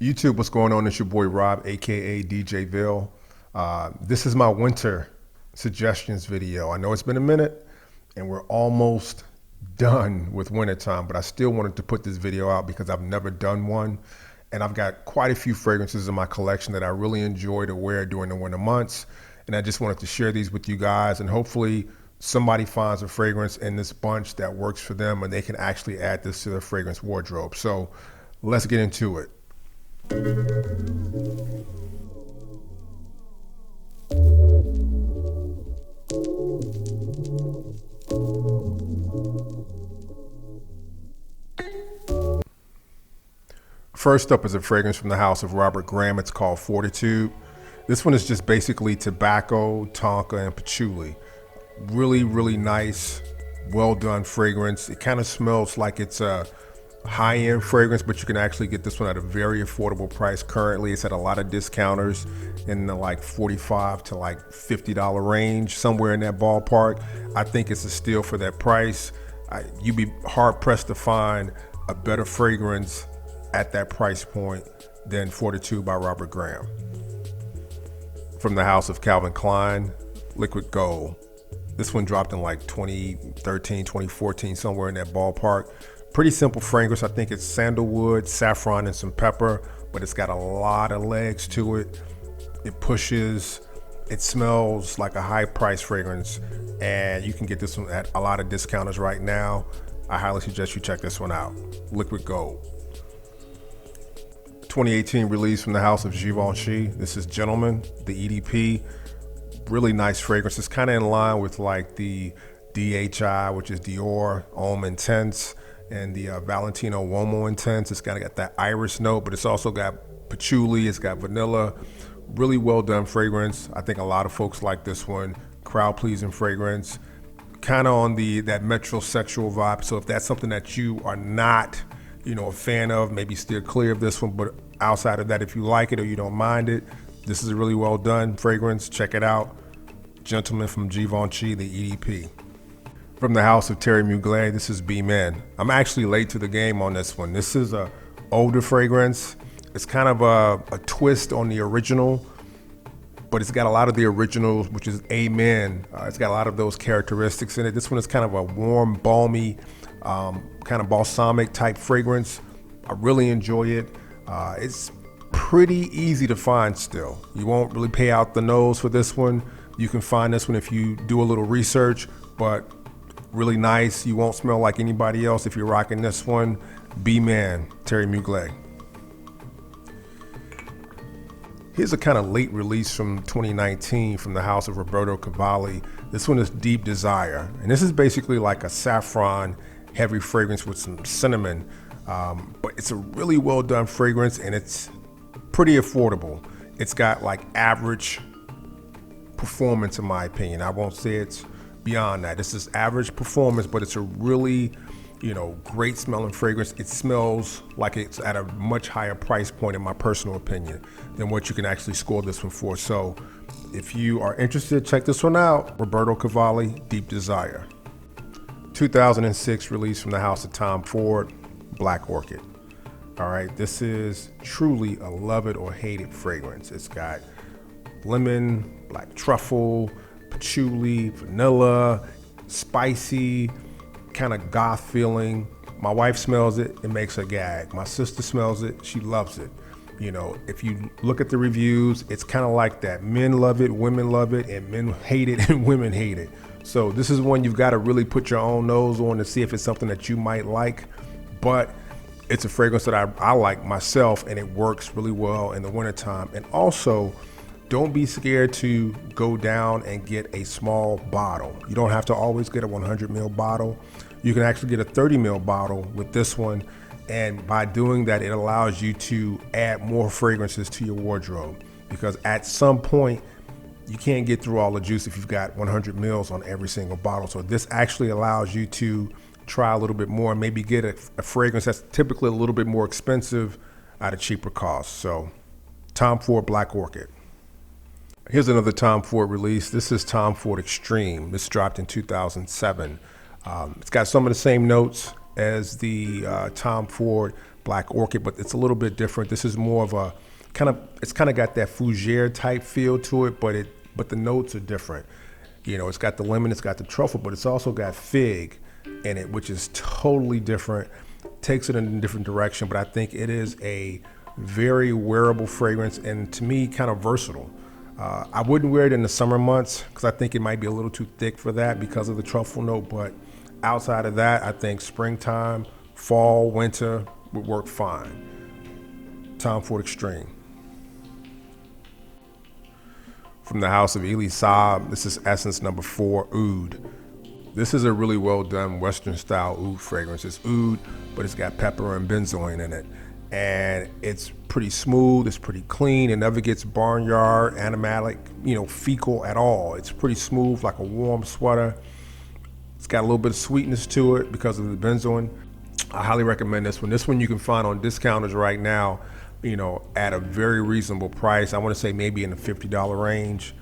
YouTube, what's going on? It's your boy Rob, aka DJ Ville. This is my winter suggestions video. I know it's been a minute and we're almost done with wintertime, but I still wanted to put this video out because I've never done one. And I've got quite a few fragrances in my collection that I really enjoy to wear during the winter months. And I just wanted to share these with you guys, and hopefully somebody finds a fragrance in this bunch that works for them and they can actually add this to their fragrance wardrobe. So let's get into it. First up is a fragrance from the house of Robert Graham. It's called Fortitude. This one is just basically tobacco, tonka, and patchouli. Really, really nice, well done fragrance. It kind of smells like it's a high-end fragrance, but you can actually get this one at a very affordable price. Currently, it's at a lot of discounters in the like $45 to like $50 range, somewhere in that ballpark. I think it's a steal for that price. You'd be hard-pressed to find a better fragrance at that price point than Fortitude by Robert Graham. From the house of Calvin Klein, Liquid Gold. This one dropped in like 2013, 2014, somewhere in that ballpark. Pretty simple fragrance. I think it's sandalwood, saffron, and some pepper, but it's got a lot of legs to it. It pushes, it smells like a high price fragrance, and you can get this one at a lot of discounters right now. I highly suggest you check this one out. Liquid Gold. 2018 release from the house of Givenchy. This is Gentleman, the EDP. Really nice fragrance. It's kind of in line with like the DHI, which is Dior Homme Intense, and the Valentino Uomo Intense. It's kind of got that iris note, but it's also got patchouli, it's got vanilla. Really well done fragrance. I think a lot of folks like this one. Crowd pleasing fragrance, kind of on that metrosexual vibe. So if that's something that you are not, a fan of, maybe steer clear of this one. But outside of that, if you like it or you don't mind it, this is a really well done fragrance. Check it out. Gentleman from Givenchy, the EDP. From the house of Thierry Mugler, this is Be Men. I'm actually late to the game on this one. This is a older fragrance. It's kind of a twist on the original, but it's got a lot of the original, which is Amen. It's got a lot of those characteristics in it. This one is kind of a warm, balmy, kind of balsamic type fragrance. I really enjoy it. It's pretty easy to find still. You won't really pay out the nose for this one. You can find this one if you do a little research, but really nice. You won't smell like anybody else if you're rocking this one. Be Man, Thierry Mugler. Here's a kind of late release from 2019 from the house of Roberto Cavalli. This one is Deep Desire, and this is basically like a saffron heavy fragrance with some cinnamon, but it's a really well done fragrance and it's pretty affordable. It's got like average performance in my opinion. I won't say it's beyond that. This is average performance, but it's a really, great smelling fragrance. It smells like it's at a much higher price point in my personal opinion than what you can actually score this one for. So if you are interested, check this one out. Roberto Cavalli, Deep Desire. 2006 release from the house of Tom Ford, Black Orchid. All right, this is truly a love it or hate it fragrance. It's got lemon, black truffle, patchouli, vanilla, spicy, kind of goth feeling. My wife smells it, it makes her gag. My sister smells it, she loves it. If you look at the reviews, it's kind of like that. Men love it, women love it, and men hate it and women hate it. So this is one you've got to really put your own nose on to see if it's something that you might like. But it's a fragrance that I like myself, and it works really well in the wintertime. And also, don't be scared to go down and get a small bottle. You don't have to always get a 100 ml bottle. You can actually get a 30 ml bottle with this one. And by doing that, it allows you to add more fragrances to your wardrobe, because at some point you can't get through all the juice if you've got 100 mils on every single bottle. So this actually allows you to try a little bit more and maybe get a fragrance that's typically a little bit more expensive at a cheaper cost. So Tom Ford Black Orchid. Here's another Tom Ford release. This is Tom Ford Extreme. This dropped in 2007. It's got some of the same notes as the Tom Ford Black Orchid, but it's a little bit different. This is more of a it's kind of got that fougere type feel to it, but the notes are different. You know, it's got the lemon, it's got the truffle, but it's also got fig in it, which is totally different. Takes it in a different direction, but I think it is a very wearable fragrance, and to me, kind of versatile. I wouldn't wear it in the summer months because I think it might be a little too thick for that because of the truffle note, but outside of that, I think springtime, fall, winter would work fine. Tom Ford Extreme. From the house of Elie Saab, this is Essence number 4, Oud. This is a really well done Western style oud fragrance. It's oud, but it's got pepper and benzoin in it. And it's pretty smooth, it's pretty clean, it never gets barnyard, animalic, fecal at all. It's pretty smooth, like a warm sweater. It's got a little bit of sweetness to it because of the benzoin. I highly recommend this one. This one you can find on discounters right now, at a very reasonable price. I want to say maybe in the $50 range.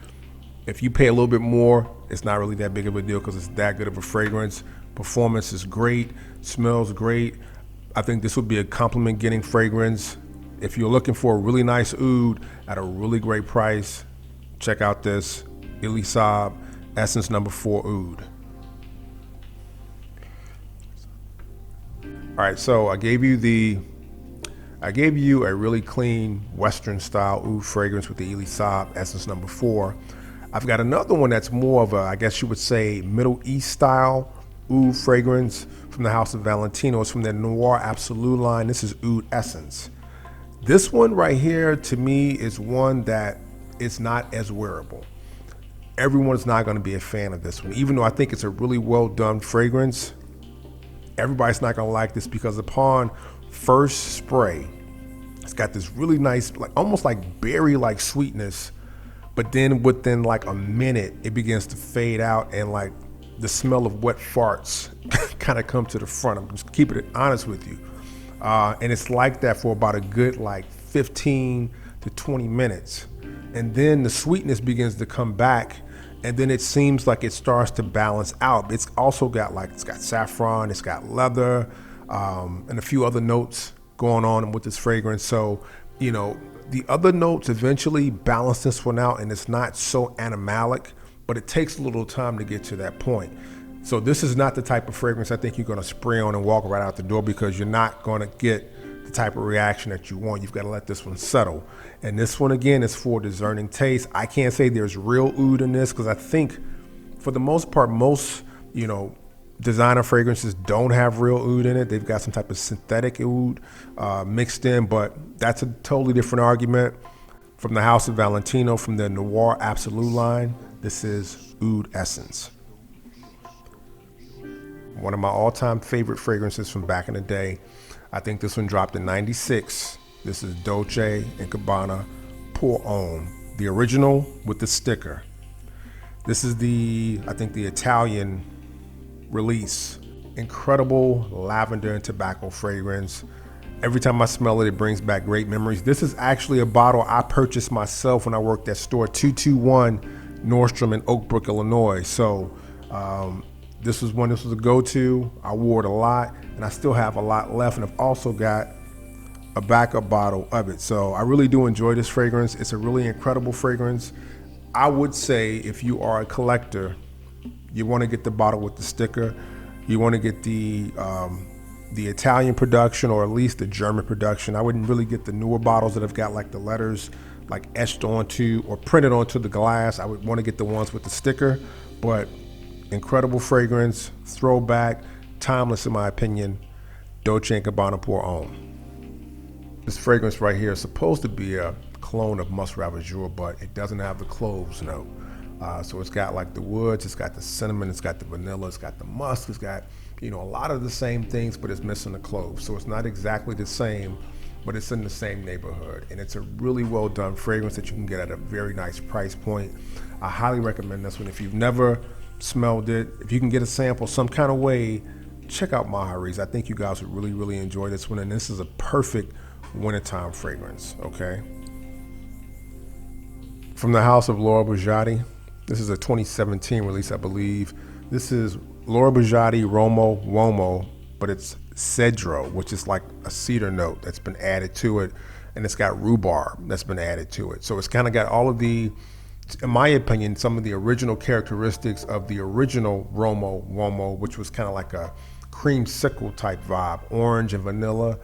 If you pay a little bit more, it's not really that big of a deal because it's that good of a fragrance. Performance is great, smells great. I think this would be a compliment getting fragrance. If you're looking for a really nice oud at a really great price, check out this Elie Saab Essence number 4 Oud. All right, so I gave you a really clean Western style oud fragrance with the Elie Saab Essence number 4. I've got another one that's more of a, I guess you would say, Middle East style oud fragrance from the house of Valentino. It's from their Noir Absolute line. This is Oud Essence. This one right here, to me, is one that is not as wearable. Everyone's not going to be a fan of this one, even though I think it's a really well done fragrance. Everybody's not going to like this because upon first spray, it's got this really nice, like almost like berry-like sweetness, but then within like a minute, it begins to fade out and like the smell of wet farts kind of come to the front. I'm just keeping it honest with you. And it's like that for about a good like 15 to 20 minutes. And then the sweetness begins to come back, and then it seems like it starts to balance out. It's also got it's got saffron, it's got leather, and a few other notes going on with this fragrance. So, the other notes eventually balance this one out, and it's not so animalic, but it takes a little time to get to that point. So this is not the type of fragrance I think you're going to spray on and walk right out the door, because you're not going to get the type of reaction that you want. You've got to let this one settle. And this one, again, is for discerning taste. I can't say there's real oud in this because I think for the most part, most, designer fragrances don't have real oud in it. They've got some type of synthetic oud mixed in, but that's a totally different argument. From the house of Valentino, from the Noir Absolute line, this is Oud Essence. One of my all-time favorite fragrances from back in the day. I think this one dropped in '96. This is Dolce & Gabbana Pour Homme, the original with the sticker. This is I think the Italian release. Incredible lavender and tobacco fragrance. Every time I smell it, it brings back great memories. This is actually a bottle I purchased myself when I worked at store 221 Nordstrom in Oak Brook, Illinois. So this was a go-to. I wore it a lot, and I still have a lot left, and I've also got a backup bottle of it. So I really do enjoy this fragrance. It's a really incredible fragrance. I would say if you are a collector, you want to get the bottle with the sticker. You want to get the Italian production, or at least the German production. I wouldn't really get the newer bottles that have got like the letters like etched onto or printed onto the glass. I would want to get the ones with the sticker. But incredible fragrance, throwback, timeless in my opinion. Dolce & Gabbana Pour Homme. This fragrance right here is supposed to be a clone of Musk Ravageur, but it doesn't have the cloves note. So it's got like the woods, it's got the cinnamon, it's got the vanilla, it's got the musk, it's got a lot of the same things, but it's missing the cloves. So it's not exactly the same, but it's in the same neighborhood. And it's a really well done fragrance that you can get at a very nice price point. I highly recommend this one. If you've never smelled it, if you can get a sample some kind of way, check out Mahari's. I think you guys would really, really enjoy this one. And this is a perfect wintertime fragrance, okay? From the house of Laura Bugiatti, this is a 2017 release, I believe. This is Laura Bugiatti Romo Uomo but it's cedro, which is like a cedar note that's been added to it, and it's got rhubarb that's been added to it. So it's kind of got all of the, in my opinion, some of the original characteristics of the original Romo Womo, which was kind of like a creamsicle type vibe, orange and vanilla.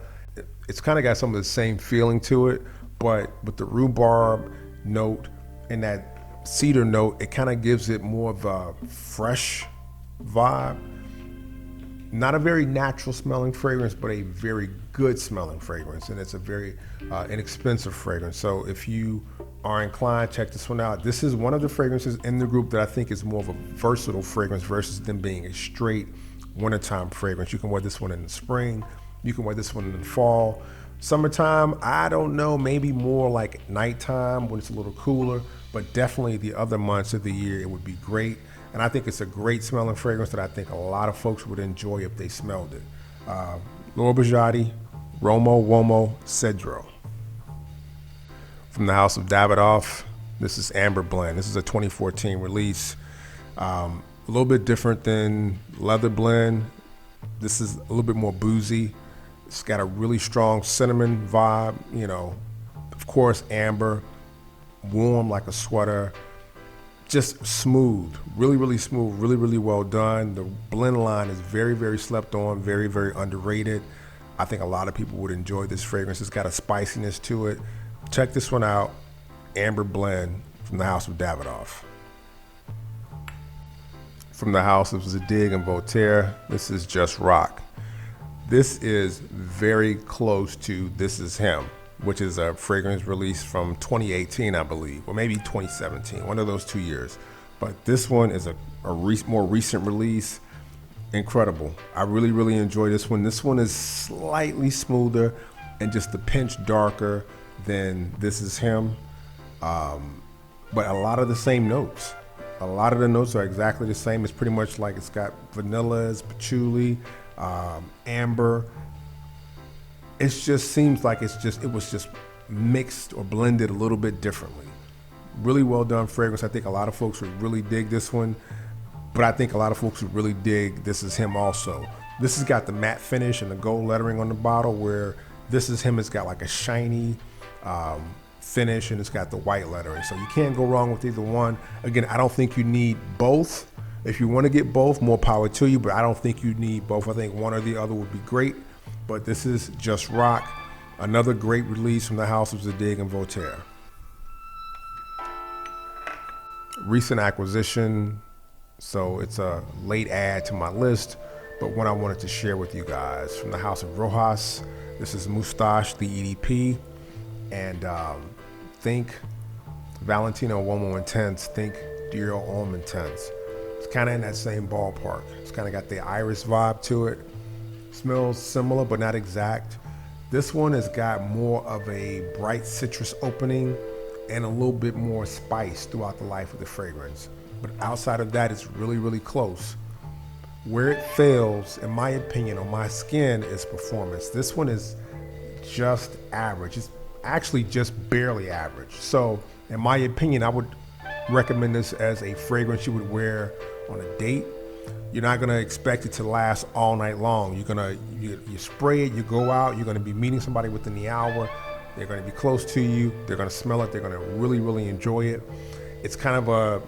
It's kind of got some of the same feeling to it, but with the rhubarb note and that cedar note, it kind of gives it more of a fresh vibe. Not a very natural smelling fragrance, but a very good smelling fragrance, and it's a very inexpensive fragrance. So if you are inclined, check this one out. This is one of the fragrances in the group that I think is more of a versatile fragrance versus them being a straight wintertime fragrance. You can wear this one in the spring, you can wear this one in the fall. Summertime, I don't know, maybe more like nighttime when it's a little cooler, but definitely the other months of the year it would be great. And I think it's a great smelling fragrance that I think a lot of folks would enjoy if they smelled it. Laura Biagiotti, Romo Womo Cedro. From the house of Davidoff, this is Amber Blend. This is a 2014 release. A little bit different than Leather Blend. This is a little bit more boozy. It's got a really strong cinnamon vibe, you know, of course, amber, warm like a sweater, just smooth, really, really smooth, really, really well done. The blend line is very, very slept on, very, very underrated. I think a lot of people would enjoy this fragrance. It's got a spiciness to it. Check this one out, Amber Blend from the house of Davidoff. From the house of Zadig and Voltaire, this is Just Rock. This is very close to This Is Him, which is a fragrance release from 2018, I believe, or maybe 2017, one of those 2 years. But this one is a more recent release. Incredible. I really, really enjoy this one. This one is slightly smoother and just a pinch darker than This Is Him, but a lot of the same notes. A lot of the notes are exactly the same. It's pretty much like it's got vanillas, patchouli, amber. It just seems like it was just mixed or blended a little bit differently. Really well done fragrance. I think a lot of folks would really dig this one, but I think a lot of folks would really dig This Is Him also. This has got the matte finish and the gold lettering on the bottle, where This Is Him has got like a shiny finish, and it's got the white lettering. So you can't go wrong with either one. Again, I don't think you need both. If you want to get both, more power to you, but I don't think you need both. I think one or the other would be great. But this is Just Rock, another great release from the house of Zadig and Voltaire. Recent acquisition, so it's a late add to my list, but one I wanted to share with you guys. From the house of Rojas, this is Moustache, the EDP, and think Valentino Uomo Intense, think Dior Homme Intense. It's kind of in that same ballpark. It's kind of got the iris vibe to it. Smells similar, but not exact. This one has got more of a bright citrus opening and a little bit more spice throughout the life of the fragrance. But outside of that, it's really, really close. Where it fails, in my opinion, on my skin is performance. This one is just average. It's actually just barely average. So in my opinion, I would recommend this as a fragrance you would wear on a date. You're not gonna expect it to last all night long. You spray it, you go out, you're gonna be meeting somebody within the hour. They're gonna be close to you. They're gonna smell it. They're gonna really, really enjoy it. It's kind of a,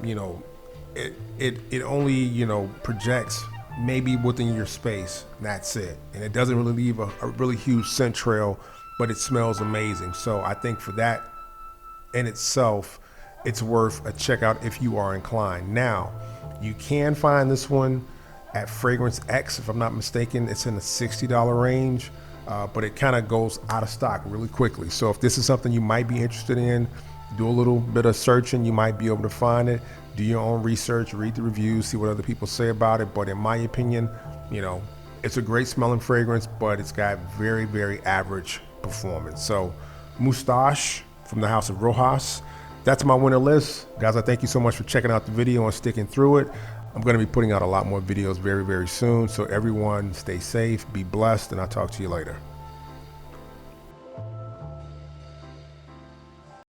it only, projects maybe within your space. And that's it. And it doesn't really leave a really huge scent trail, but it smells amazing. So I think for that in itself, it's worth a check out if you are inclined. Now, you can find this one at Fragrance X, if I'm not mistaken. It's in the $60 range, but it kind of goes out of stock really quickly. So if this is something you might be interested in, do a little bit of searching, you might be able to find it. Do your own research, read the reviews, see what other people say about it. But in my opinion, it's a great smelling fragrance, but it's got very, very average performance. So Moustache from the house of Rojas. That's my winner list. Guys, I thank you so much for checking out the video and sticking through it. I'm going to be putting out a lot more videos very, very soon. So everyone stay safe, be blessed, and I'll talk to you later.